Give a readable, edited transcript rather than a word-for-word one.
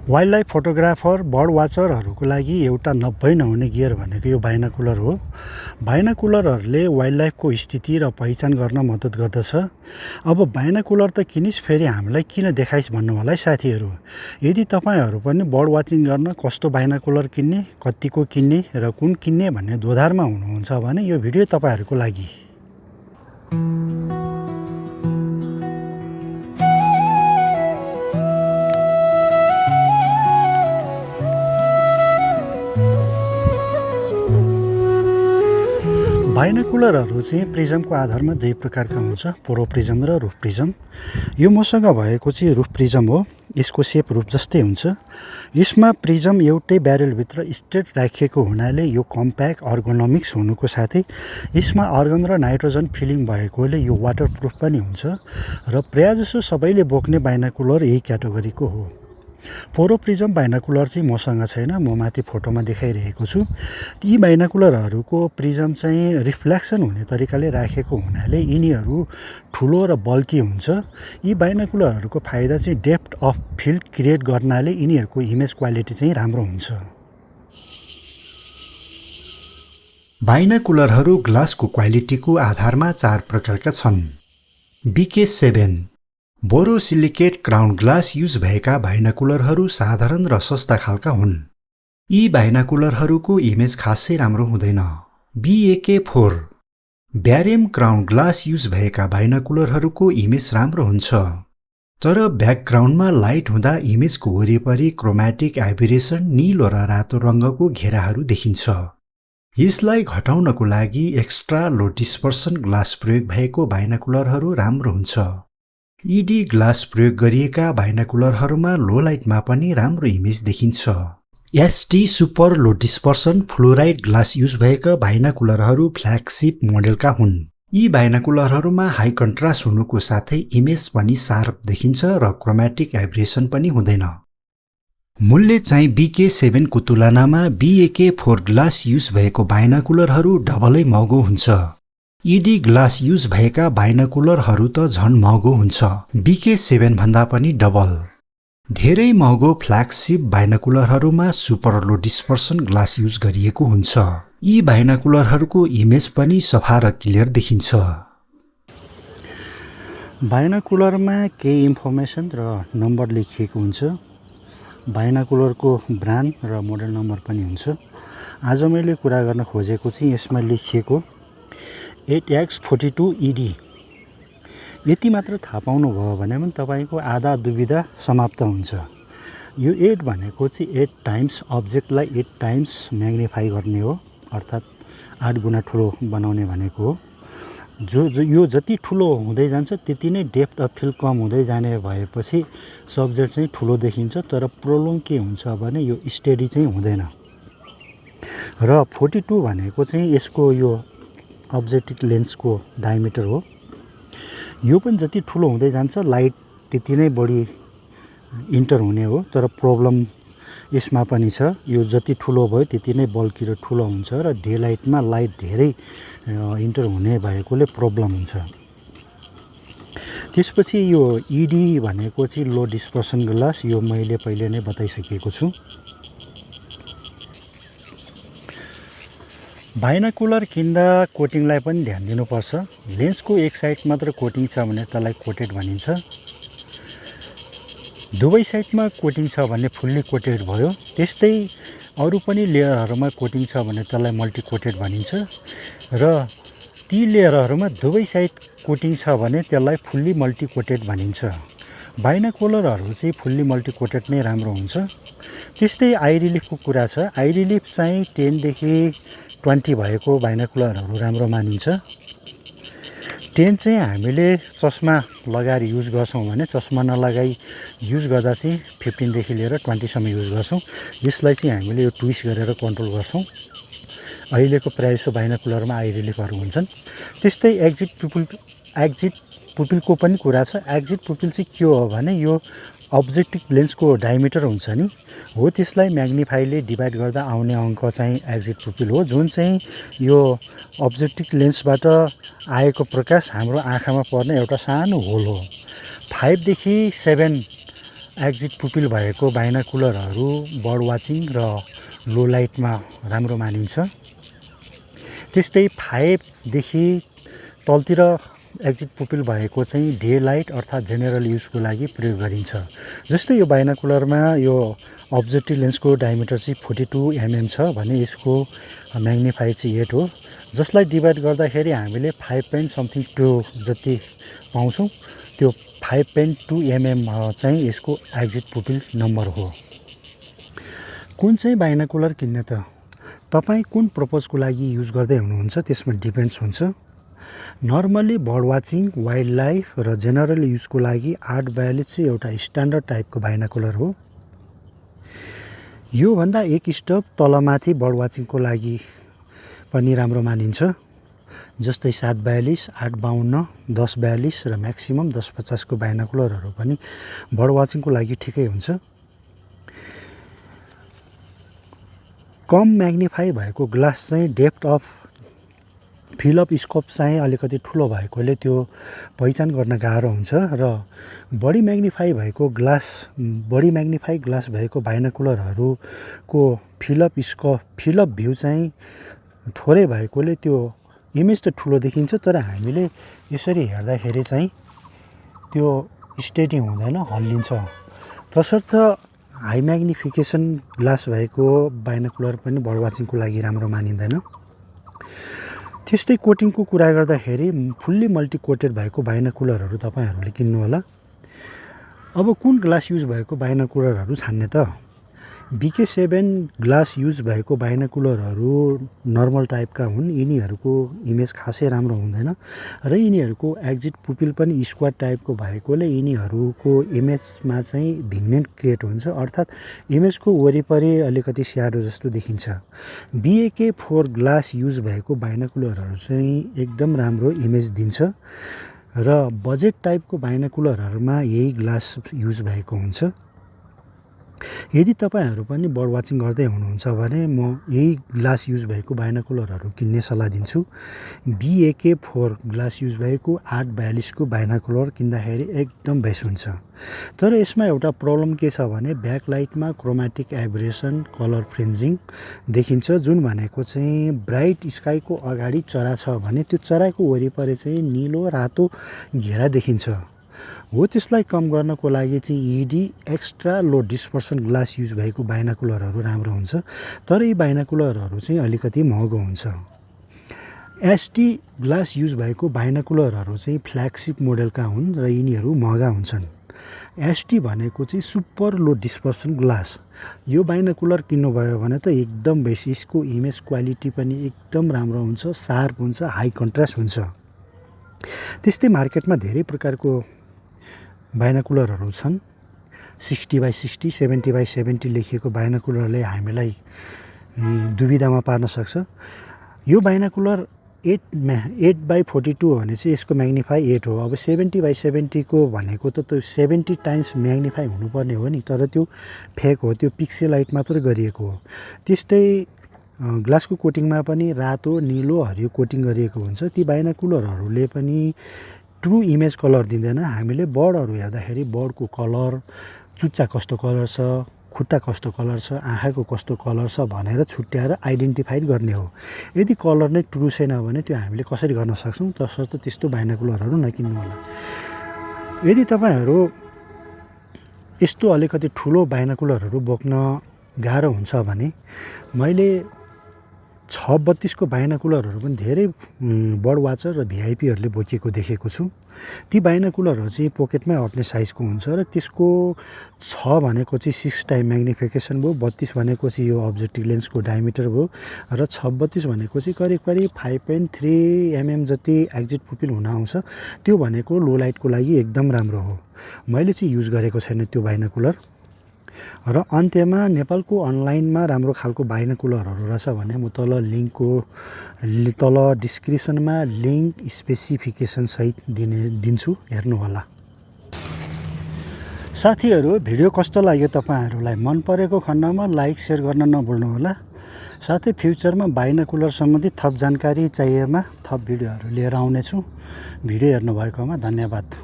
Wild life photographer bird वाचरहरूको लागि एउटा नभई नहुने गियर भनेको यो बाइनाकुलर हो। बाइनाकुलरहरूले वाइल्ड लाइफको स्थिति र पहिचान गर्न मद्दत गर्दछ। अब बाइनाकुलर त किनिस् फेरि हामीलाई किन देखाइस् भन्नु होला है साथीहरू। यदि तपाईँहरू पनि बर्ड वाचिङ गर्न कस्तो बाइनाकुलर किन्ने, कतिको किन्ने र कुन किन्ने भन्ने दोधारमा हुनुहुन्छ भने यो भिडियो तपाईँहरूको लागि। बाइनाकुलरहरू चाहिँ प्रिजमको आधारमा दुई प्रकारका हुन्छ, पोरो प्रिजम र रुफ प्रिजम। यो मसँग भएको चाहिँ रुफ प्रिजम हो। यसको सेप रुफ जस्तै हुन्छ। यसमा प्रिजम एउटै ब्यारेलभित्र स्ट्रेट राखिएको हुनाले यो कम्प्याक्ट अर्गोनोमिक्स हुनुको साथै यसमा अर्गन र नाइट्रोजन फिलिङ भएकोले यो वाटरप्रुफ पनि हुन्छ र प्रायःजसो सबैले बोक्ने बाइनाकुलर यही क्याटेगोरीको हो। पोरो प्रिजम बाइनाकुलर चाहिँ मसँग छैन, म माथि फोटोमा देखाइरहेको छु। यी बाइनाकुलरहरूको प्रिजम चाहिँ रिफ्लेक्सन हुने तरिकाले राखेको हुनाले यिनीहरू ठुलो र बल्की हुन्छ। यी बाइनाकुलरहरूको फाइदा चाहिँ डेप्थ अफ फिल्ड क्रिएट गर्नाले यिनीहरूको इमेज क्वालिटी चाहिँ राम्रो हुन्छ। बाइनाकुलरहरू ग्लासको क्वालिटीको आधारमा चार प्रकारका छन्। BK7 borosilicate crown glass use भएका बाइनाकुलरहरू साधारण र सस्ता खालका हुन्। यी बाइनाकुलरहरूको इमेज खासै राम्रो हुँदैन। BAK4 ब्यारेम क्राउन ग्लास युज भएका बाइनाकुलरहरूको इमेज राम्रो हुन्छ, तर ब्याकग्राउन्डमा लाइट हुँदा इमेजको वरिपरि क्रोम्याटिक एबेरेसन निलो र रातो रङको घेराहरू देखिन्छ। यसलाई घटाउनको लागि एक्स्ट्रा लो डिस्पर्सन ग्लास प्रयोग भएको बाइनाकुलरहरू राम्रो हुन्छ। ED ग्लास प्रयोग गरिएका बाइनाकुलरहरूमा लो लाइटमा पनि राम्रो इमेज देखिन्छ। ST super low dispersion fluoride glass use भएका बाइनाकुलरहरू फ्ल्यागशिप मोडेलका हुन्। यी बाइनाकुलरहरूमा हाई कन्ट्रास्ट हुनुको साथै इमेज पनि शार्प देखिन्छ र क्रोम्याटिक एबेरेसन पनि हुँदैन। मूल्य चाहिँ BK7 को तुलनामा BAK4 ग्लास युज भएको बाइनाकुलरहरू डबलै महँगो हुन्छ। ED ग्लास युज भएका बाइनाकुलरहरू त झन् महँगो हुन्छ, BK7 भन्दा पनि डबल। धेरै महँगो फ्ल्यागशिप बाइनाकुलरहरूमा super low dispersion glass use गरिएको हुन्छ। यी बाइनाकुलरहरूको इमेज पनि सफा र क्लियर देखिन्छ। बाइनाकुलरमा केही इन्फर्मेसन र नम्बर लेखिएको हुन्छ। बाइनाकुलरको ब्रान्ड र मोडल नम्बर पनि हुन्छ। आज मैले कुरा गर्न खोजेको चाहिँ यसमा लेखिएको 8X42 ED यति मात्र थाहा पाउनुभयो भने पनि तपाईँको आधा दुविधा समाप्त हुन्छ। यो 8 भनेको चाहिँ 8 टाइम्स अब्जेक्टलाई 8 टाइम्स म्याग्निफाई गर्ने हो, अर्थात् 8 गुणा ठुलो बनाउने भनेको हो। यो जति ठुलो हुँदै जान्छ त्यति नै डेप्थ अफ फिल्ड कम हुँदै जाने भएपछि सब्जेक्ट चाहिँ ठुलो देखिन्छ, तर प्रोलोङ के हुन्छ भने यो स्टेडी चाहिँ हुँदैन। र 42 भनेको चाहिँ यसको यो अब्जेक्टिभ लेन्सको डायमिटर हो। यो पनि जति ठुलो हुँदै जान्छ लाइट त्यति नै बढी इन्टर हुने हो, तर प्रब्लम यसमा पनि छ। यो जति ठुलो भयो त्यति नै बल्की र ठुलो हुन्छ र डे लाइटमा लाइट धेरै इन्टर हुने भएकोले प्रब्लम हुन्छ। त्यसपछि यो ED भनेको चाहिँ लो डिस्पर्सन ग्लास, यो मैले पहिले नै बताइसकेको छु। बाइनाकुलर किन्दा कोटिङलाई पनि ध्यान दिनुपर्छ। लेन्सको एक साइड मात्र कोटिङ छ भने त्यसलाई कोटेड भनिन्छ। दुवै साइडमा कोटिङ छ भने फुल्ली कोटेड भयो। त्यस्तै अरू पनि लेयरहरूमा कोटिङ छ भने त्यसलाई मल्टी कोटेड भनिन्छ र ती लेयरहरूमा दुवै साइड कोटिङ छ भने त्यसलाई फुल्ली मल्टी कोटेड भनिन्छ। बाइनाकुलरहरू चाहिँ फुल्ली मल्टी कोटेड नै राम्रो हुन्छ। त्यस्तै आई रिलिफको कुरा छ। आई रिलिफ चाहिँ 10 देखि 20 भएको बाइनाकुलरहरू राम्रो मानिन्छ। 10 चाहिँ हामीले चस्मा लगाएर युज गर्छौँ भने चस्मा नलगाई युज गर्दा चाहिँ 15 देखि लिएर 20 सम्म युज गर्छौँ। यसलाई चाहिँ हामीले यो ट्विस्ट गरेर कन्ट्रोल गर्छौँ। अहिलेको प्रायःजसो बाइनाकुलरमा आई रिलिफहरू हुन्छन्। त्यस्तै एक्जिट पुपिलको पनि कुरा छ। एक्जिट पुपिल चाहिँ के हो भने यो अब्जेक्टिभ लेन्सको डायमिटर हुन्छ नि हो, त्यसलाई म्याग्निफाईले डिभाइड गर्दा आउने अङ्क चाहिँ एक्जिट पुपिल हो, जुन चाहिँ यो अब्जेक्टिभ लेन्सबाट आएको प्रकाश हाम्रो आँखामा पर्ने एउटा सानो होल हो। 5 देखि 7 एक्जिट पुपिल भएको बाइनाकुलरहरू बर्ड वाचिङ र लो लाइटमा राम्रो मानिन्छ। त्यस्तै 5 देखि तलतिर एक्जिट पुपिल भएको चाहिँ डे लाइट अर्थात् जेनरल युजको लागि प्रयोग गरिन्छ। जस्तै यो बाइनाकुलरमा यो अब्जेक्टिभ लेन्सको डायमिटर चाहिँ 42 mm छ भने यसको म्याग्निफाई चाहिँ 8 हो, जसलाई डिभाइड गर्दाखेरि हामीले 5.2 जति पाउँछौँ। त्यो 5.2 mm चाहिँ यसको एक्जिट पुपिल नम्बर हो। कुन चाहिँ बाइनाकुलर किन्ने त तपाईँ कुन पर्पजको लागि युज गर्दै हुनुहुन्छ त्यसमा डिपेन्ड्स हुन्छ। Normally bird watching, wild life र जेनरल युजको लागि 842 चाहिँ एउटा स्ट्यान्डर्ड टाइपको बाइनाकुलर हो। योभन्दा एक स्टेप तलमाथि बर्ड वाचिङको लागि पनि राम्रो मानिन्छ, जस्तै 742, 852, 1042 र म्याक्सिमम 1050 को बाइनाकुलरहरू पनि बर्ड वाचिङको लागि ठिकै हुन्छ। कम म्याग्निफाई भएको ग्लास चाहिँ डेप्थ अफ फिलअप स्कोप चाहिँ अलिकति ठुलो भएकोले त्यो पहिचान गर्न गाह्रो हुन्छ र बढी म्याग्निफाई ग्लास भएको बाइनाकुलरहरूको फिलअप भ्यू चाहिँ थोरै भएकोले त्यो इमेज त ठुलो देखिन्छ, तर हामीले यसरी हेर्दाखेरि चाहिँ त्यो स्टेडी हुँदैन, हल्लिन्छ। तसर्थ हाई म्याग्निफिकेसन ग्लास भएको बाइनाकुलर पनि बर्ड वाचिङको लागि राम्रो मानिँदैन। त्यस्तै कोटिङको कुरा गर्दाखेरि फुल्ली मल्टी कोटेड भएको बाइनाकुलरहरू तपाईँहरूले किन्नु होला। अब कुन ग्लास युज भएको बाइनाकुलरहरू छान्ने त? BK7 ग्लास युज भएको बाइनाकुलरहरू नर्मल टाइपका हुन्। यिनीहरूको इमेज खासै राम्रो हुँदैन र यिनीहरूको एक्जिट पुपिल पनि स्क्वाड टाइपको भएकोले यिनीहरूको इमेजमा चाहिँ भिग्नेन्ट क्रिएट हुन्छ, अर्थात् इमेजको वरिपरि अलिकति स्याडो जस्तो देखिन्छ। BK4 ग्लास युज भएको बाइनाकुलरहरू चाहिँ एकदम राम्रो इमेज दिन्छ र बजेट टाइपको बाइनाकुलरहरूमा यही ग्लास युज भएको हुन्छ। यदि तपाईँहरू पनि बर्ड वाचिङ गर्दै हुनुहुन्छ भने म यही ग्लास युज भएको बाइनाकुलरहरू किन्ने सल्लाह दिन्छु। BK4 ग्लास युज भएको 842 को बाइनाकुलर किन्दाखेरि एकदम बेस्ट हुन्छ। तर यसमा एउटा प्रब्लम के छ भने ब्याकलाइटमा क्रोमेटिक एब्रेसन, कलर फ्रिन्जिङ देखिन्छ, जुन भनेको चाहिँ ब्राइट स्काईको अगाडि चरा छ भने त्यो चराको वरिपरि चाहिँ निलो रातो घेरा देखिन्छ हो। त्यसलाई कम गर्नको लागि चाहिँ ED एक्स्ट्रा लो डिस्पर्सन ग्लास युज भएको बाइनाकुलरहरू राम्रो हुन्छ, तर यी बाइनाकुलरहरू चाहिँ अलिकति महँगो हुन्छ। SD ग्लास युज भएको बाइनाकुलरहरू चाहिँ फ्ल्यागसिप मोडलका हुन् र यिनीहरू महँगा हुन्छन्। SD भनेको चाहिँ सुपर लो डिस्पर्सन ग्लास। यो बाइनाकुलर किन्नुभयो भने त एकदम बेसी, यसको इमेज क्वालिटी पनि एकदम राम्रो हुन्छ, सार्प हुन्छ, हाई कन्ट्रास्ट हुन्छ। त्यस्तै मार्केटमा धेरै प्रकारको बाइनाकुलरहरू छन्। 60x60, 70x70 लेखिएको बाइनाकुलरले हामीलाई दुविधामा पार्न सक्छ। यो बाइनाकुलर 8x42 भने चाहिँ यसको म्याग्निफाई 8 हो। अब 70x70 को भनेको त त्यो 70 टाइम्स म्याग्निफाई हुनुपर्ने हो नि, तर त्यो फेक हो, त्यो पिक्सेल लाइट मात्र गरिएको हो। त्यस्तै ग्लासको कोटिङमा पनि रातो, निलो, हरियो कोटिङ गरिएको हुन्छ। ती बाइनाकुलरहरूले पनि ट्रु इमेज कलर दिँदैन। हामीले बर्डहरू हेर्दाखेरि बर्डको कलर, चुच्चा कस्तो कलर छ, खुट्टा कस्तो कलर छ, आँखाको कस्तो कलर छ भनेर छुट्याएर आइडेन्टिफाइड गर्ने हो। यदि कलर नै ट्रु छैन भने त्यो हामीले कसरी गर्न सक्छौँ? तसर्थ त्यस्तो बाइनाकुलरहरू नकिन्नु होला। यदि तपाईँहरू यस्तो अलिकति ठुलो बाइनाकुलरहरू बोक्न गाह्रो हुन्छ भने मैले 632 को बाइनाकुलरहरू पनि धेरै बर्ड वाचर र VIPहरूले बोकेको देखेको छु। ती बाइनाकुलरहरू चाहिँ पोकेटमै अट्ने साइजको हुन्छ र त्यसको 6 भनेको चाहिँ 6 टाइम म्याग्निफिकेसन भयो, 32 भनेको चाहिँ यो अब्जेक्टिभ लेन्सको डायमिटर भयो र 632 भनेको चाहिँ करिब 5.3 mm जति एक्जिट पुपिल हुन आउँछ। त्यो भनेको लो लाइटको लागि एकदम राम्रो हो। मैले चाहिँ युज गरेको छैन त्यो बाइनाकुलर। र अन्त्यमा नेपालको अनलाइनमा राम्रो खालको बाइनाकुलरहरू रहेछ भने म तल डिस्क्रिप्सनमा लिङ्क स्पेसिफिकेसन सहित दिन्छु, हेर्नु होला। साथीहरू, भिडियो कस्तो लाग्यो तपाईँहरूलाई? मन परेको खण्डमा लाइक सेयर गर्न नभुल्नु होला। साथै फ्युचरमा बाइनाकुलर सम्बन्धी थप जानकारी चाहिएमा थप भिडियोहरू लिएर आउनेछु। भिडियो हेर्नुभएकोमा धन्यवाद।